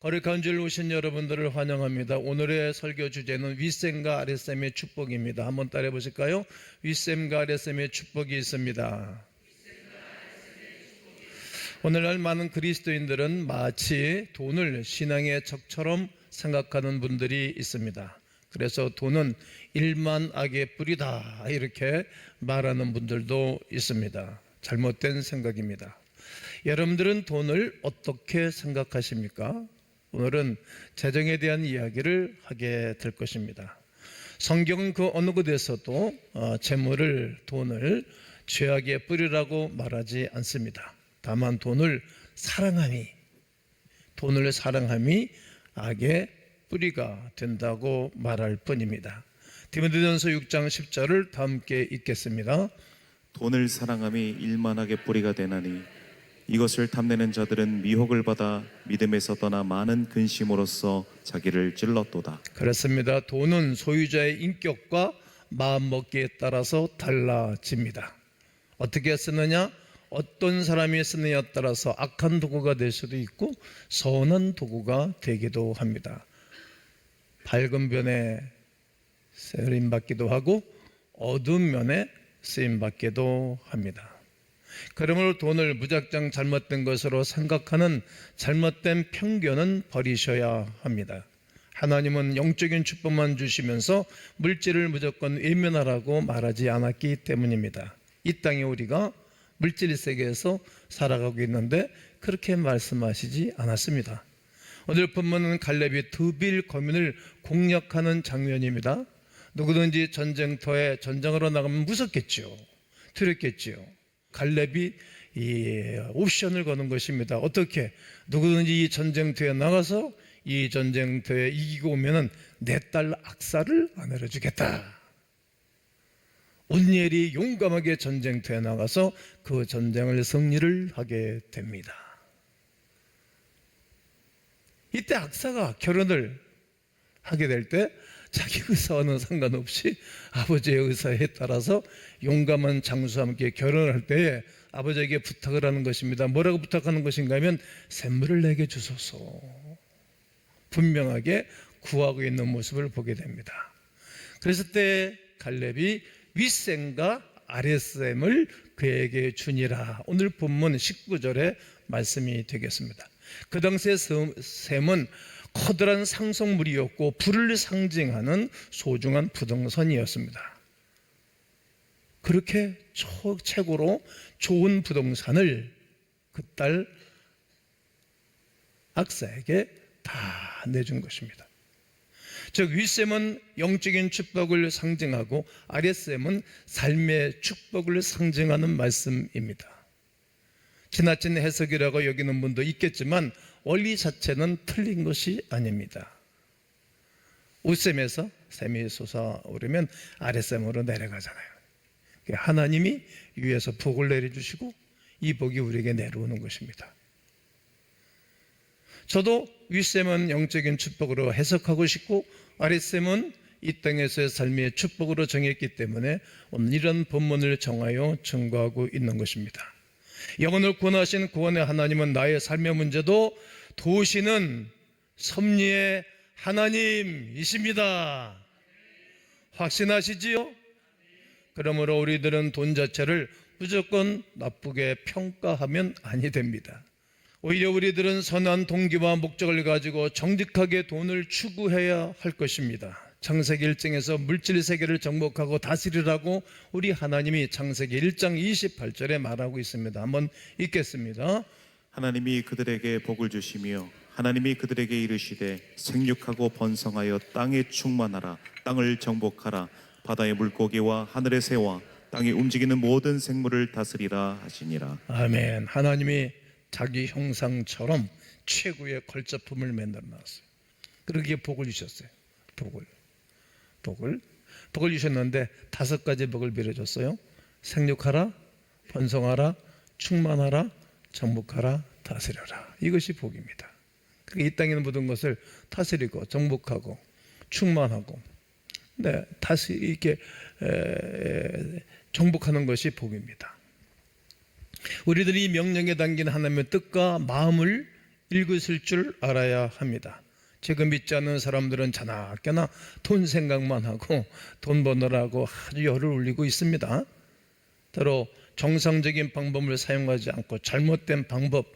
허락한 줄 오신 여러분들을 환영합니다. 오늘의 설교 주제는 윗셈과 아랫셈의 축복입니다. 한번 따라해 보실까요? 윗셈과 아랫셈의 축복이 있습니다. 오늘날 많은 그리스도인들은 마치 돈을 신앙의 적처럼 생각하는 분들이 있습니다. 그래서 돈은 일만 악의 뿌리다 이렇게 말하는 분들도 있습니다. 잘못된 생각입니다. 여러분들은 돈을 어떻게 생각하십니까? 오늘은 재정에 대한 이야기를 하게 될 것입니다. 성경은 그 어느 곳에서도 재물을, 돈을 죄악의 뿌리라고 말하지 않습니다. 다만 돈을 사랑함이 악의 뿌리가 된다고 말할 뿐입니다. 디모데전서 6장 10절을 다 함께 읽겠습니다. 돈을 사랑함이 일만하게 뿌리가 되나니 이것을 탐내는 자들은 미혹을 받아 믿음에서 떠나 많은 근심으로써 자기를 찔렀도다. 그렇습니다. 돈은 소유자의 인격과 마음먹기에 따라서 달라집니다. 어떻게 쓰느냐, 어떤 사람이 쓰느냐에 따라서 악한 도구가 될 수도 있고 선한 도구가 되기도 합니다. 밝은 면에 쓰임받기도 하고 어두운 면에 쓰임받기도 합니다. 그러므로 돈을 무작정 잘못된 것으로 생각하는 잘못된 편견은 버리셔야 합니다. 하나님은 영적인 축복만 주시면서 물질을 무조건 외면하라고 말하지 않았기 때문입니다. 이 땅에 우리가 물질 세계에서 살아가고 있는데 그렇게 말씀하시지 않았습니다. 오늘 본문은 갈렙이 드빌 거민을 공략하는 장면입니다. 누구든지 전쟁터에 전쟁으로 나가면 무섭겠죠. 두렵겠죠. 갈렙이 이 옵션을 거는 것입니다. 어떻게? 누구든지 이 전쟁터에 나가서 이 전쟁터에 이기고 오면은 내 딸 악사를 아내로 주겠다. 온니엘이 용감하게 전쟁터에 나가서 그 전쟁을 승리를 하게 됩니다. 이때 악사가 결혼을 하게 될 때 자기 의사와는 상관없이 아버지의 의사에 따라서 용감한 장수와 함께 결혼할 때에 아버지에게 부탁을 하는 것입니다. 뭐라고 부탁하는 것인가 하면 샘물을 내게 주소서. 분명하게 구하고 있는 모습을 보게 됩니다. 그래서 때 갈렙이 윗셈과 아랫셈을 그에게 주니라. 오늘 본문 19절의 말씀이 되겠습니다. 그 당시의 셈은 커다란 상속물이었고 부를 상징하는 소중한 부동산이었습니다. 그렇게 최고로 좋은 부동산을 그 딸 악사에게 다 내준 것입니다. 즉 윗셈은 영적인 축복을 상징하고 아랫셈은 삶의 축복을 상징하는 말씀입니다. 지나친 해석이라고 여기는 분도 있겠지만 원리 자체는 틀린 것이 아닙니다. 윗셈에서 셈이 솟아오르면 아랫셈으로 내려가잖아요. 하나님이 위에서 복을 내려주시고 이 복이 우리에게 내려오는 것입니다. 저도 윗셈은 영적인 축복으로 해석하고 싶고 아랫셈은 이 땅에서의 삶의 축복으로 정했기 때문에 오늘 이런 본문을 정하여 증거하고 있는 것입니다. 영혼을 구원하신 구원의 하나님은 나의 삶의 문제도 도우시는 섭리의 하나님이십니다. 확신하시지요? 그러므로 우리들은 돈 자체를 무조건 나쁘게 평가하면 아니 됩니다. 오히려 우리들은 선한 동기와 목적을 가지고 정직하게 돈을 추구해야 할 것입니다. 창세기 1장에서 물질 세계를 정복하고 다스리라고 우리 하나님이 창세기 1장 28절에 말하고 있습니다. 한번 읽겠습니다. 하나님이 그들에게 복을 주시며 하나님이 그들에게 이르시되 생육하고 번성하여 땅에 충만하라. 땅을 정복하라. 바다의 물고기와 하늘의 새와 땅에 움직이는 모든 생물을 다스리라 하시니라. 아멘. 하나님이 자기 형상처럼 최고의 걸작품을 만들어 놨어요. 그러기에 복을 주셨어요. 복을 주셨는데 5가지 복을 빌어줬어요. 생육하라, 번성하라, 충만하라, 정복하라, 다스려라. 이것이 복입니다. 이 땅에 있는 모든 것을 다스리고 정복하고 충만하고 다시 이렇게 정복하는 것이 복입니다. 우리들이 명령에 담긴 하나님의 뜻과 마음을 읽으실 줄 알아야 합니다. 지금 믿지 않는 사람들은 자나깨나 돈 생각만 하고 돈 버느라고 아주 열을 올리고 있습니다. 때로 정상적인 방법을 사용하지 않고 잘못된 방법,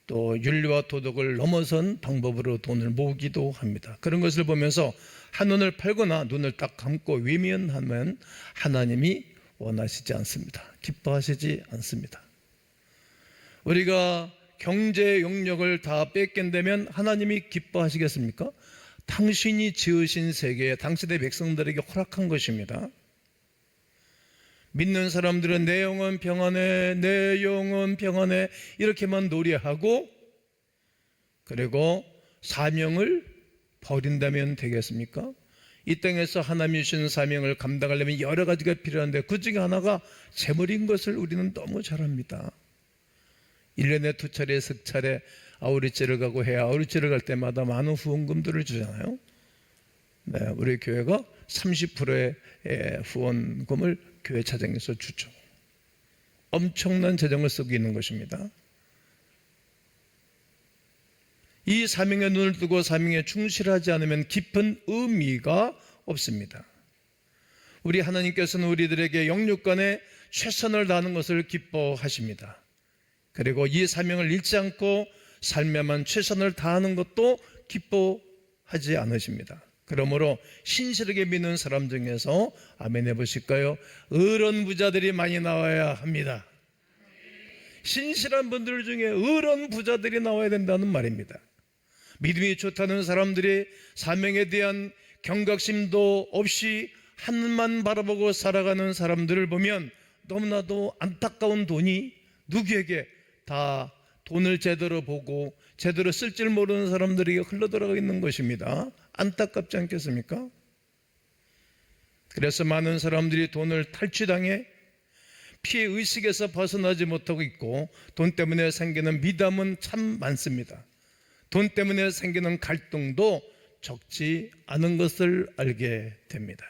또 윤리와 도덕을 넘어선 방법으로 돈을 모으기도 합니다. 그런 것을 보면서 한눈을 팔거나 눈을 딱 감고 외면하면 하나님이 원하시지 않습니다. 기뻐하시지 않습니다. 우리가 경제 용력을 다 뺏긴다면 하나님이 기뻐하시겠습니까? 당신이 지으신 세계에 당신의 백성들에게 허락한 것입니다. 믿는 사람들은 내 영혼 평안해, 내 영혼 평안해 이렇게만 노래하고 그리고 사명을 버린다면 되겠습니까? 이 땅에서 하나님이 주신 사명을 감당하려면 여러 가지가 필요한데 그 중에 하나가 재물인 것을 우리는 너무 잘 압니다. 1년에 2차례, 3차례 아우리째를 가고 해야 아우리째를 갈 때마다 많은 후원금들을 주잖아요. 네, 우리 교회가 30%의 후원금을 교회 차정에서 주죠. 엄청난 재정을 쓰고 있는 것입니다. 이 사명에 눈을 뜨고 사명에 충실하지 않으면 깊은 의미가 없습니다. 우리 하나님께서는 우리들에게 영육간에 최선을 다하는 것을 기뻐하십니다. 그리고 이 사명을 잃지 않고 삶에만 최선을 다하는 것도 기뻐하지 않으십니다. 그러므로 신실하게 믿는 사람 중에서 아멘 해보실까요? 의로운 부자들이 많이 나와야 합니다. 신실한 분들 중에 의로운 부자들이 나와야 된다는 말입니다. 믿음이 좋다는 사람들이 사명에 대한 경각심도 없이 하늘만 바라보고 살아가는 사람들을 보면 너무나도 안타까운 돈이 누구에게 다 돈을 제대로 보고 제대로 쓸 줄 모르는 사람들에게 흘러들어가 있는 것입니다. 안타깝지 않겠습니까? 그래서 많은 사람들이 돈을 탈취당해 피해의식에서 벗어나지 못하고 있고 돈 때문에 생기는 미담은 참 많습니다. 돈 때문에 생기는 갈등도 적지 않은 것을 알게 됩니다.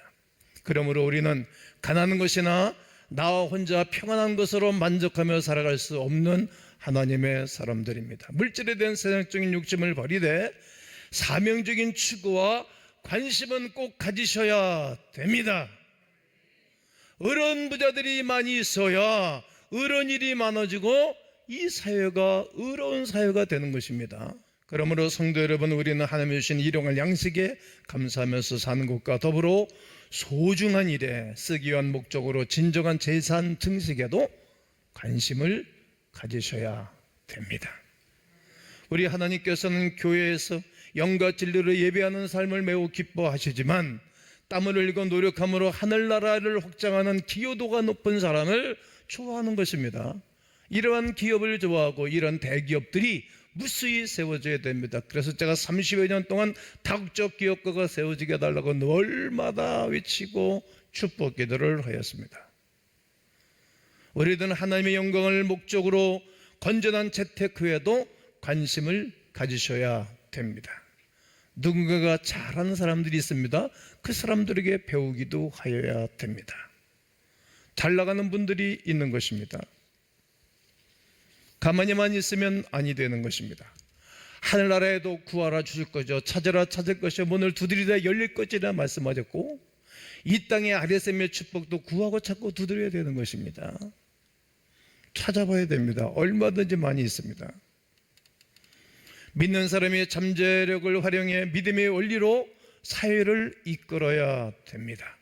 그러므로 우리는 가난한 것이나 나와 혼자 평안한 것으로 만족하며 살아갈 수 없는 하나님의 사람들입니다. 물질에 대한 세상적인 욕심을 버리되 사명적인 추구와 관심은 꼭 가지셔야 됩니다. 의로운 부자들이 많이 있어야 의로운 일이 많아지고 이 사회가 의로운 사회가 되는 것입니다. 그러므로 성도 여러분, 우리는 하나님이 주신 일용할 양식에 감사하면서 사는 것과 더불어 소중한 일에 쓰기 위한 목적으로 진정한 재산 증식에도 관심을 가지셔야 됩니다. 우리 하나님께서는 교회에서 영과 진리로 예배하는 삶을 매우 기뻐하시지만 땀을 흘리고 노력함으로 하늘나라를 확장하는 기여도가 높은 사람을 좋아하는 것입니다. 이러한 기업을 좋아하고 이런 대기업들이 무수히 세워져야 됩니다. 그래서 제가 30여 년 동안 다국적 기업가가 세워지게 해달라고 날마다 외치고 축복 기도를 하였습니다. 우리들은 하나님의 영광을 목적으로 건전한 재테크에도 관심을 가지셔야 됩니다. 누군가가 잘하는 사람들이 있습니다. 그 사람들에게 배우기도 하여야 됩니다. 잘 나가는 분들이 있는 것입니다. 가만히만 있으면 아니 되는 것입니다. 하늘나라에도 구하라 주실 거죠. 찾으라 찾을 것이요 문을 두드리다 열릴 것이라 말씀하셨고 이 땅의 아레셈의 축복도 구하고 찾고 두드려야 되는 것입니다. 찾아봐야 됩니다. 얼마든지 많이 있습니다. 믿는 사람이 잠재력을 활용해 믿음의 원리로 사회를 이끌어야 됩니다.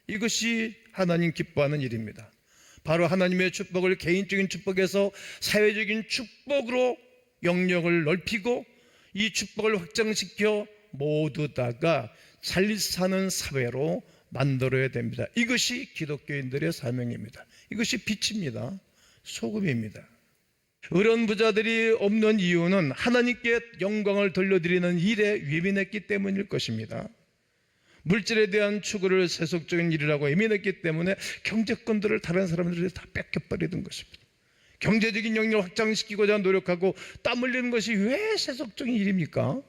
이것이 하나님 기뻐하는 일입니다. 바로 하나님의 축복을 개인적인 축복에서 사회적인 축복으로 영역을 넓히고 이 축복을 확장시켜 모두 다가 잘 사는 사회로 만들어야 됩니다. 이것이 기독교인들의 사명입니다. 이것이 빛입니다. 소금입니다. 의로운 부자들이 없는 이유는 하나님께 영광을 돌려드리는 일에 예민했기 때문일 것입니다. 물질에 대한 추구를 세속적인 일이라고 예민했기 때문에 경제권들을 다른 사람들이 다 뺏겨버리는 것입니다. 경제적인 영역을 확장시키고자 노력하고 땀 흘리는 것이 왜 세속적인 일입니까?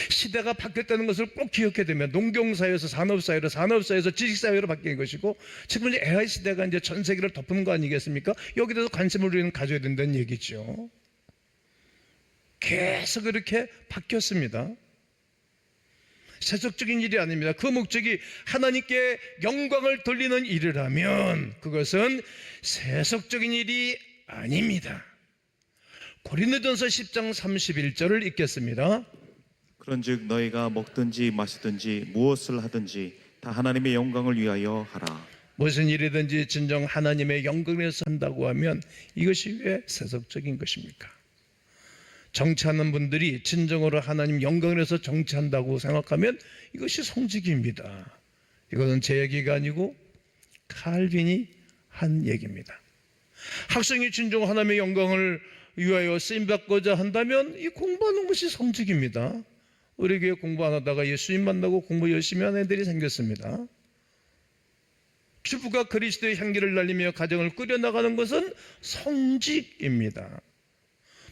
시대가 바뀌었다는 것을 꼭 기억해야 됩니다. 농경사회에서 산업사회로, 산업사회에서 지식사회로 바뀐 것이고, 지금 이제 AI 시대가 이제 전 세계를 덮는 거 아니겠습니까? 여기에 대해서 관심을 우리는 가져야 된다는 얘기죠. 계속 이렇게 바뀌었습니다. 세속적인 일이 아닙니다. 그 목적이 하나님께 영광을 돌리는 일이라면 그것은 세속적인 일이 아닙니다. 고린도전서 10장 31절을 읽겠습니다. 그런즉 너희가 먹든지 마시든지 무엇을 하든지 다 하나님의 영광을 위하여 하라. 무슨 일이든지 진정 하나님의 영광을 위해서 한다고 하면 이것이 왜 세속적인 것입니까? 정치하는 분들이 진정으로 하나님 영광을 위해서 정치한다고 생각하면 이것이 성직입니다. 이것은 제 얘기가 아니고 칼빈이 한 얘기입니다. 학생이 진정 하나님의 영광을 위하여 쓰임받고자 한다면 이 공부하는 것이 성직입니다. 우리 교회 공부 안 하다가 예수님 만나고 공부 열심히 하는 애들이 생겼습니다. 주부가 그리스도의 향기를 날리며 가정을 꾸려나가는 것은 성직입니다.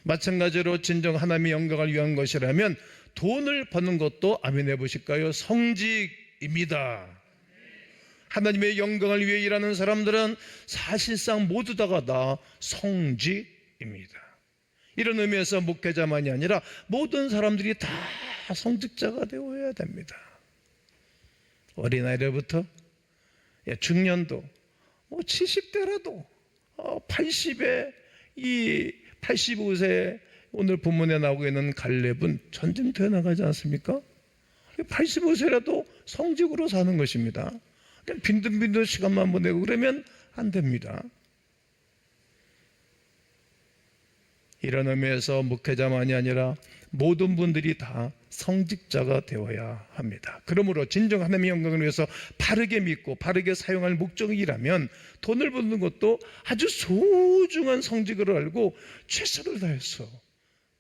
마찬가지로 진정 하나님의 영광을 위한 것이라면 돈을 버는 것도 아멘해 보실까요? 성직입니다. 하나님의 영광을 위해 일하는 사람들은 사실상 모두 다가 다 성직입니다. 이런 의미에서 목회자만이 아니라 모든 사람들이 다 성직자가 되어야 됩니다. 어린아이들부터 중년도 70대라도 80에 85세 오늘 본문에 나오고 있는 갈렙은 전쟁터에 나가지 않습니까? 85세라도 성직으로 사는 것입니다. 그냥 빈둥빈둥 시간만 보내고 그러면 안 됩니다. 이런 의미에서 목회자만이 아니라 모든 분들이 다 성직자가 되어야 합니다. 그러므로 진정 하나님의 영광을 위해서 바르게 믿고 바르게 사용할 목적이라면 돈을 버는 것도 아주 소중한 성직으로 알고 최선을 다해서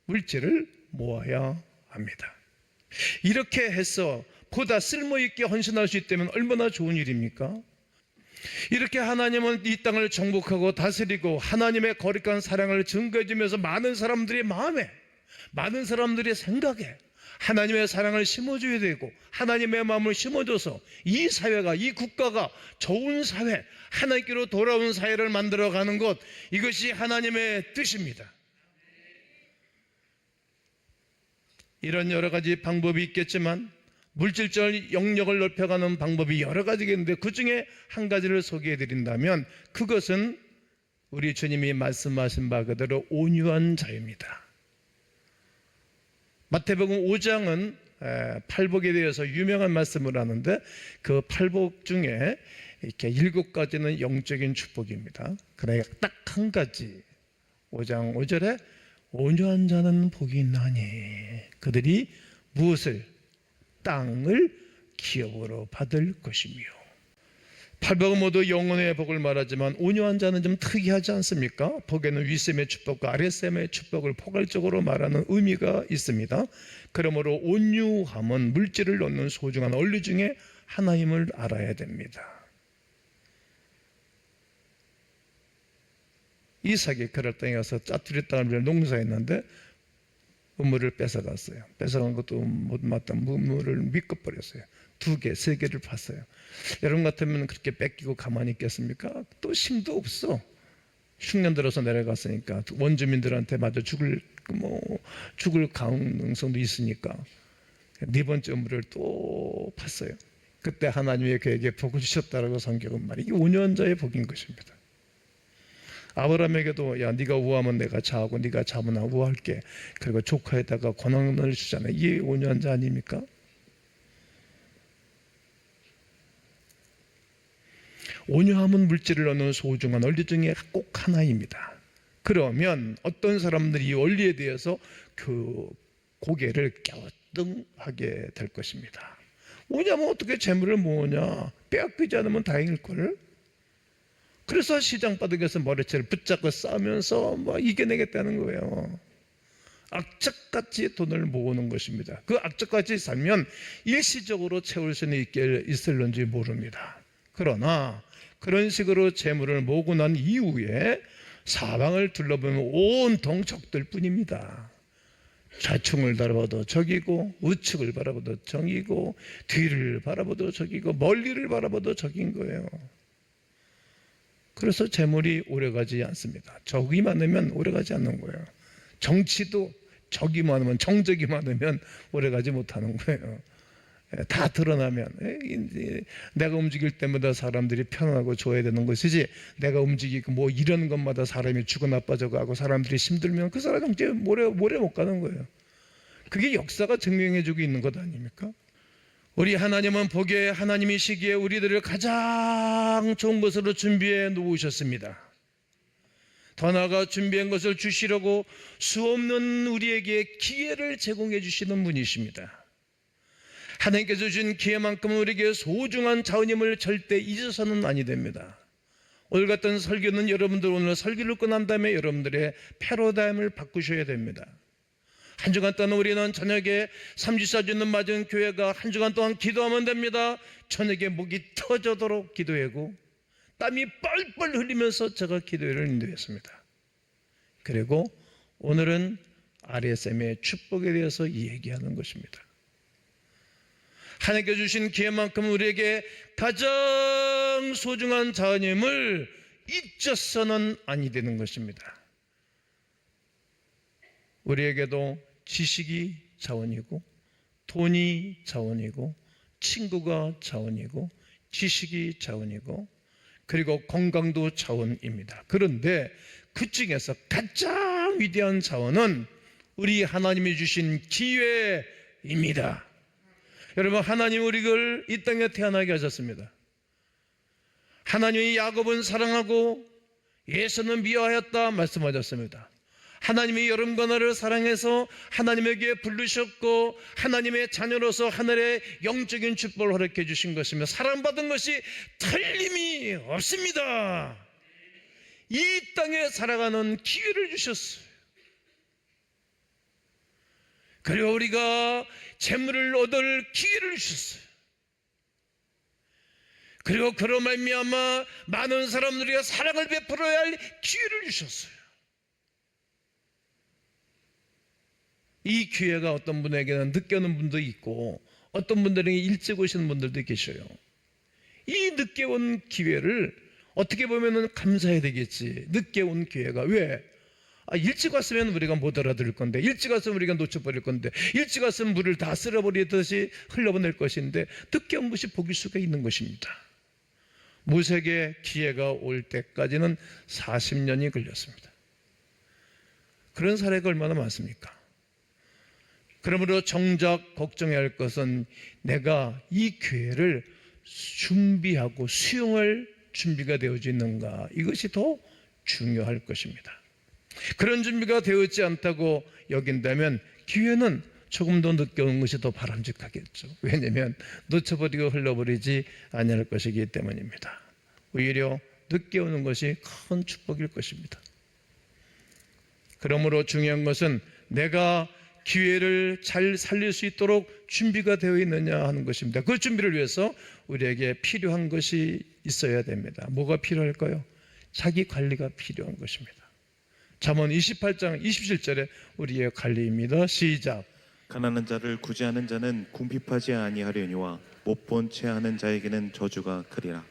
물질을 모아야 합니다. 이렇게 해서 보다 쓸모있게 헌신할 수 있다면 얼마나 좋은 일입니까? 이렇게 하나님은 이 땅을 정복하고 다스리고 하나님의 거룩한 사랑을 증거해 주면서 많은 사람들의 마음에, 많은 사람들의 생각에 하나님의 사랑을 심어줘야 되고 하나님의 마음을 심어줘서 이 사회가, 이 국가가 좋은 사회, 하나님께로 돌아온 사회를 만들어가는 것, 이것이 하나님의 뜻입니다. 이런 여러 가지 방법이 있겠지만 물질적 영역을 넓혀가는 방법이 여러 가지가 있는데 그 중에 한 가지를 소개해 드린다면 그것은 우리 주님이 말씀하신 바 그대로 온유한 자유입니다. 마태복음 5장은 팔복에 대해서 유명한 말씀을 하는데 그 팔복 중에 이렇게 7가지는 영적인 축복입니다. 그러나 딱 한 가지 5장 5절에 온유한 자는 복이 있나니 그들이 무엇을? 땅을 기업으로 받을 것이며. 팔복은 모두 영혼의 복을 말하지만 온유한 자는 좀 특이하지 않습니까? 복에는 윗셈의 축복과 아랫셈의 축복을 포괄적으로 말하는 의미가 있습니다. 그러므로 온유함은 물질을 넣는 소중한 원리 중에 하나임을 알아야 됩니다. 이삭이 그럴 땅에 가서 짜투리 땅을 농사했는데 우물을 뺏어갔어요. 뺏어간 것도 못 맞다. 우물을 믿고버렸어요. 2개, 3개를 팠어요. 여러분 같으면 그렇게 뺏기고 가만히 있겠습니까? 또 힘도 없어. 흉년 들어서 내려갔으니까 원주민들한테 마저 죽을 가능성도 있으니까 4번째 우물을 또 팠어요. 그때 하나님의 그에게 복을 주셨다라고 성경은 말이 이게 온유한자의 복인 것입니다. 아브라함에게도 야 네가 우하면 내가 좌하고 네가 좌면 나 우할게. 그리고 조카에다가 권한을 주잖아요. 이게 온유한 자 아닙니까? 온유함은 물질을 얻는 소중한 원리 중에 꼭 하나입니다. 그러면 어떤 사람들이 이 원리에 대해서 그 고개를 갸우뚱하게 될 것입니다. 온유하면 어떻게 재물을 모으냐? 빼앗기지 않으면 다행일걸. 그래서 시장바닥에서 머리채를 붙잡고 싸우면서 이겨내겠다는 거예요. 악착같이 돈을 모으는 것입니다. 그 악착같이 살면 일시적으로 채울 수는 있을런지 모릅니다. 그러나 그런 식으로 재물을 모으고 난 이후에 사방을 둘러보면 온통 적들 뿐입니다. 좌측을 바라봐도 적이고 우측을 바라봐도 적이고 뒤를 바라봐도 적이고 멀리를 바라봐도 적인 거예요. 그래서 재물이 오래가지 않습니다. 적이 많으면 오래가지 않는 거예요. 정치도 적이 많으면, 정적이 많으면 오래가지 못하는 거예요. 다 드러나면 내가 움직일 때마다 사람들이 편안하고 좋아야 되는 것이지, 내가 움직이고 뭐 이런 것마다 사람이 죽어 나빠져가고 사람들이 힘들면 그 사람은 이제 오래 못 가는 거예요. 그게 역사가 증명해주고 있는 것 아닙니까? 우리 하나님은 보기에, 하나님이시기에 우리들을 가장 좋은 것으로 준비해 놓으셨습니다. 더 나아가 준비한 것을 주시려고 수없는 우리에게 기회를 제공해 주시는 분이십니다. 하나님께서 주신 기회만큼은 우리에게 소중한 자원임을 절대 잊어서는 아니 됩니다. 오늘 같은 설교는 여러분들 오늘 설교를 끝난 다음에 여러분들의 패러다임을 바꾸셔야 됩니다. 한 주간 동안 우리는 저녁에 34주년 맞은 교회가 한 주간 동안 기도하면 됩니다. 저녁에 목이 터져도록 기도하고 땀이 뻘뻘 흘리면서 제가 기도회를 인도했습니다. 그리고 오늘은 RSM의 축복에 대해서 얘기하는 것입니다. 하나님께 주신 기회만큼 우리에게 가장 소중한 자원임을 잊어서는 아니 되는 것입니다. 우리에게도 지식이 자원이고 돈이 자원이고 친구가 자원이고 지식이 자원이고 그리고 건강도 자원입니다. 그런데 그 중에서 가장 위대한 자원은 우리 하나님이 주신 기회입니다. 여러분, 하나님 우리를 이 땅에 태어나게 하셨습니다. 하나님이 야곱은 사랑하고 예수는 미워하였다 말씀하셨습니다. 하나님이 여러분과 나를 사랑해서 하나님에게 부르셨고 하나님의 자녀로서 하늘의 영적인 축복을 허락해 주신 것이며 사랑받은 것이 틀림이 없습니다. 이 땅에 살아가는 기회를 주셨어요. 그리고 우리가 재물을 얻을 기회를 주셨어요. 그리고 그로 말미암아 많은 사람들에게 사랑을 베풀어야 할 기회를 주셨어요. 이 기회가 어떤 분에게는 늦게 오는 분도 있고 어떤 분들에게 일찍 오시는 분들도 계셔요. 이 늦게 온 기회를 어떻게 보면 감사해야 되겠지. 늦게 온 기회가 왜? 일찍 왔으면 우리가 못 알아들을 건데, 일찍 왔으면 우리가 놓쳐버릴 건데, 일찍 왔으면 물을 다 쓸어버리듯이 흘려보낼 것인데 늦게 온 것이 복일 수가 있는 것입니다. 모세에게 기회가 올 때까지는 40년이 걸렸습니다. 그런 사례가 얼마나 많습니까? 그러므로 정작 걱정해야 할 것은 내가 이 기회를 준비하고 수용할 준비가 되어져 있는가, 이것이 더 중요할 것입니다. 그런 준비가 되어있지 않다고 여긴다면 기회는 조금 더 늦게 오는 것이 더 바람직하겠죠. 왜냐하면 놓쳐버리고 흘러버리지 아니할 것이기 때문입니다. 오히려 늦게 오는 것이 큰 축복일 것입니다. 그러므로 중요한 것은 내가 기회를 잘 살릴 수 있도록 준비가 되어 있느냐 하는 것입니다. 그 준비를 위해서 우리에게 필요한 것이 있어야 됩니다. 뭐가 필요할까요? 자기 관리가 필요한 것입니다. 잠언 28장 27절에 우리의 관리입니다. 시작. 가난한 자를 구제하는 자는 궁핍하지 아니하려니와 못 본 채 하는 자에게는 저주가 크리라.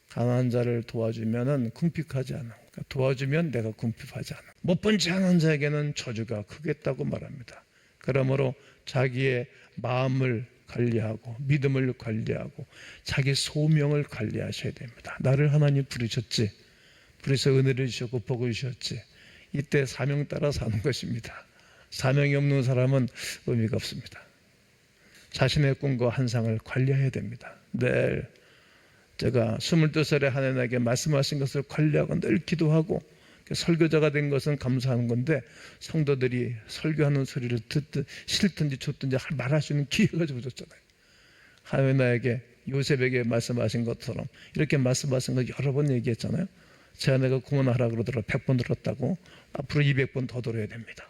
가난한 자를 도와주면은 궁핍하지 않아. 그러니까 도와주면 내가 궁핍하지 않아. 못 본 채 하는 자에게는 저주가 크겠다고 말합니다. 그러므로 자기의 마음을 관리하고 믿음을 관리하고 자기 소명을 관리하셔야 됩니다. 나를 하나님 부르셨지, 부르셔서 은혜를 주셨고 복을 주셨지, 이때 사명 따라 사는 것입니다. 사명이 없는 사람은 의미가 없습니다. 자신의 꿈과 환상을 관리해야 됩니다. 늘 제가 22살의 하나님에게 말씀하신 것을 관리하고 늘 기도하고 설교자가 된 것은 감사하는 건데, 성도들이 설교하는 소리를 듣든 싫든지 좋든지 말할 수 있는 기회가 주어졌잖아요. 하나님 나에게 요셉에게 말씀하신 것처럼 이렇게 말씀하신 거 여러 번 얘기했잖아요. 제 아내가 공헌하라 그러더라 100번 들었다고. 앞으로 200번 더 들어야 됩니다.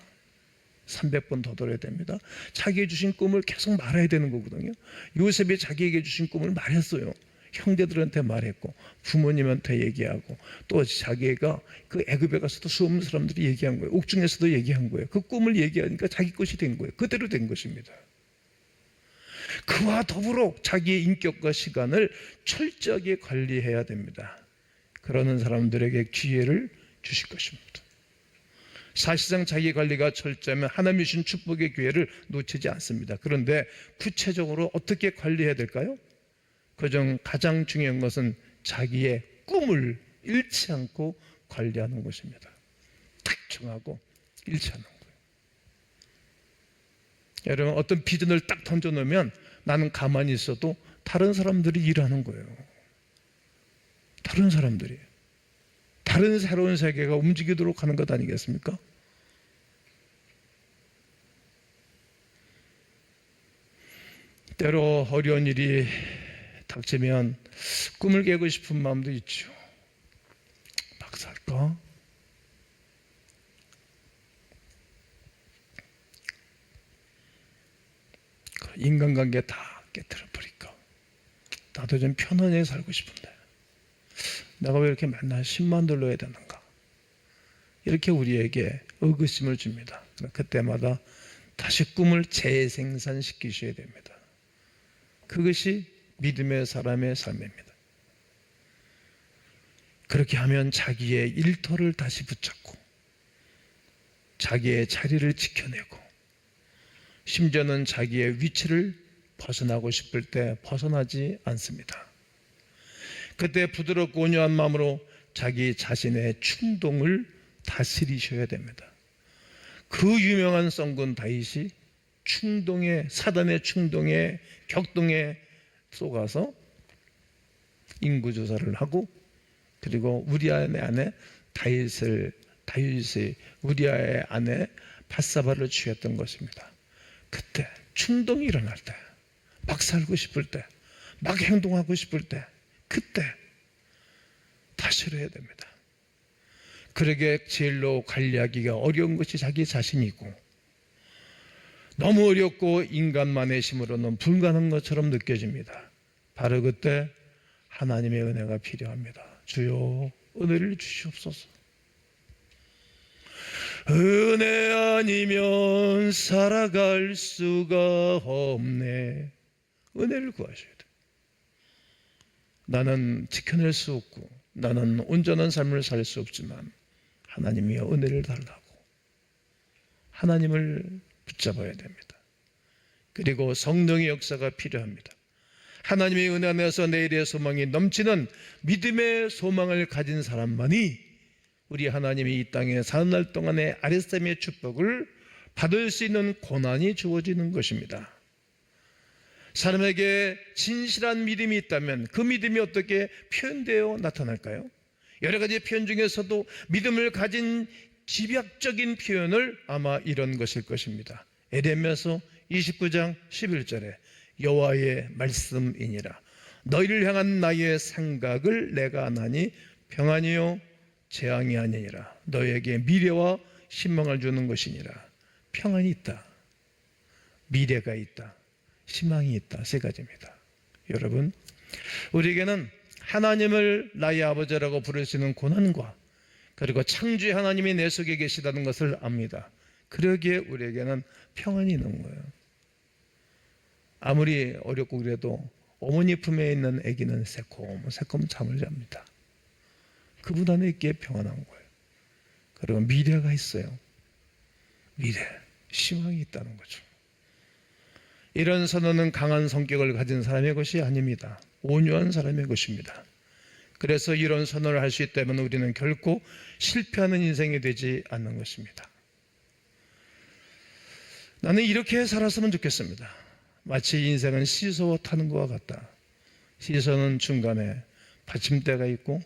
300번 더 들어야 됩니다. 자기에게 주신 꿈을 계속 말해야 되는 거거든요. 요셉이 자기에게 주신 꿈을 말했어요. 형제들한테 말했고 부모님한테 얘기하고 또 자기가 그 애굽에 가서도 수없는 사람들이 얘기한 거예요. 옥중에서도 얘기한 거예요. 그 꿈을 얘기하니까 자기 것이 된 거예요. 그대로 된 것입니다. 그와 더불어 자기의 인격과 시간을 철저하게 관리해야 됩니다. 그러는 사람들에게 기회를 주실 것입니다. 사실상 자기 관리가 철저하면 하나님이 주신 축복의 기회를 놓치지 않습니다. 그런데 구체적으로 어떻게 관리해야 될까요? 그중 가장 중요한 것은 자기의 꿈을 잃지 않고 관리하는 것입니다. 딱 정하고 잃지 않는 거예요. 여러분, 어떤 비전을 딱 던져놓으면 나는 가만히 있어도 다른 사람들이 일하는 거예요. 다른 사람들이. 다른 새로운 세계가 움직이도록 하는 것 아니겠습니까? 때로 어려운 일이 닥치면 꿈을 깨고 싶은 마음도 있죠. 막 살까? 인간관계 다 깨뜨려 버릴까? 나도 좀 편안하게 살고 싶은데 내가 왜 이렇게 맨날 10만 들러야 되는가? 이렇게 우리에게 의구심을 줍니다. 그때마다 다시 꿈을 재생산시키셔야 됩니다. 그것이 믿음의 사람의 삶입니다. 그렇게 하면 자기의 일터를 다시 붙잡고 자기의 자리를 지켜내고 심지어는 자기의 위치를 벗어나고 싶을 때 벗어나지 않습니다. 그때 부드럽고 온유한 마음으로 자기 자신의 충동을 다스리셔야 됩니다. 그 유명한 성군 다윗이 사단의 충동에 격동에 속아서 인구조사를 하고 그리고 우리아의 아내 다윗이 우리아의 아내 밧사바를 취했던 것입니다. 그때 충동이 일어날 때, 막 살고 싶을 때, 막 행동하고 싶을 때, 그때 다스려야 됩니다. 그러게 제일로 관리하기가 어려운 것이 자기 자신이고 너무 어렵고 인간만의 힘으로는 불가능한 것처럼 느껴집니다. 바로 그때 하나님의 은혜가 필요합니다. 주여 은혜를 주시옵소서. 은혜 아니면 살아갈 수가 없네. 은혜를 구하셔야 돼요. 나는 지켜낼 수 없고 나는 온전한 삶을 살 수 없지만 하나님이 은혜를 달라고 하나님을 붙잡아야 됩니다. 그리고 성령의 역사가 필요합니다. 하나님의 은혜 안에서 내일의 소망이 넘치는 믿음의 소망을 가진 사람만이 우리 하나님이 이 땅에 사는 날 동안의 아리스타임의 축복을 받을 수 있는 고난이 주어지는 것입니다. 사람에게 진실한 믿음이 있다면 그 믿음이 어떻게 표현되어 나타날까요? 여러 가지 표현 중에서도 믿음을 가진 집약적인 표현을 아마 이런 것일 것입니다. 에레미야서 29장 11절에 여호와의 말씀이니라. 너희를 향한 나의 생각을 내가 아나니 평안이요 재앙이 아니니라. 너희에게 미래와 희망을 주는 것이니라. 평안이 있다. 미래가 있다. 희망이 있다. 세 가지입니다. 여러분, 우리에게는 하나님을 나의 아버지라고 부를 수 있는 고난과 그리고 창조의 하나님이 내 속에 계시다는 것을 압니다. 그러기에 우리에게는 평안이 있는 거예요. 아무리 어렵고 그래도 어머니 품에 있는 아기는 새콤 잠을 잡니다. 그분 안에 있기에 평안한 거예요. 그리고 미래가 있어요. 미래, 희망이 있다는 거죠. 이런 선언은 강한 성격을 가진 사람의 것이 아닙니다. 온유한 사람의 것입니다. 그래서 이런 선언을 할 수 있다면 우리는 결코 실패하는 인생이 되지 않는 것입니다. 나는 이렇게 살았으면 좋겠습니다. 마치 인생은 시소 타는 것과 같다. 시소는 중간에 받침대가 있고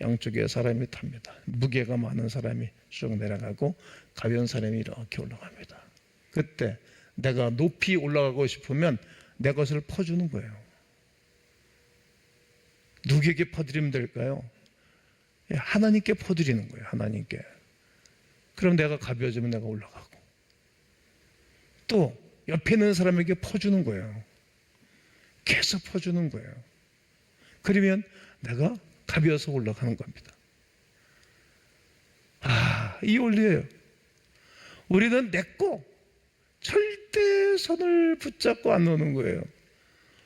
양쪽에 사람이 탑니다. 무게가 많은 사람이 쭉 내려가고 가벼운 사람이 이렇게 올라갑니다. 그때 내가 높이 올라가고 싶으면 내 것을 퍼주는 거예요. 누구에게 퍼드리면 될까요? 하나님께 퍼드리는 거예요. 하나님께. 그럼 내가 가벼워지면 내가 올라가고 또 옆에 있는 사람에게 퍼주는 거예요. 계속 퍼주는 거예요. 그러면 내가 가벼워서 올라가는 겁니다. 이 원리예요. 우리는 내꺼 절대 손을 붙잡고 안 노는 거예요.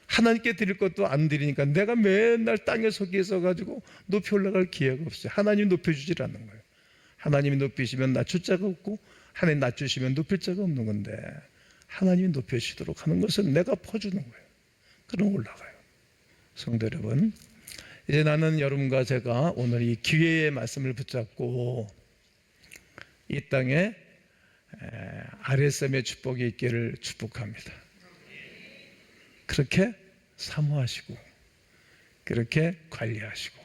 하나님께 드릴 것도 안 드리니까 내가 맨날 땅에 속에 있어가지고 높이 올라갈 기회가 없어요. 하나님이 높여주질 않는 거예요. 하나님이 높이시면 낮출 자가 없고 하나님 낮추시면 높일 자가 없는 건데, 하나님이 높여주시도록 하는 것은 내가 퍼주는 거예요. 그럼 올라가요. 성도 여러분, 이제 나는 여러분과 제가 오늘 이 기회의 말씀을 붙잡고 이 땅에 아랫샘의 축복이 있기를 축복합니다. 그렇게 사모하시고, 그렇게 관리하시고,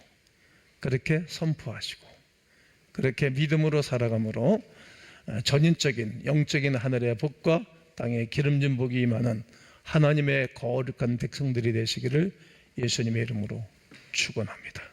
그렇게 선포하시고, 그렇게 믿음으로 살아감으로 전인적인 영적인 하늘의 복과 땅의 기름진 복이 임하는 하나님의 거룩한 백성들이 되시기를 예수님의 이름으로 축원합니다.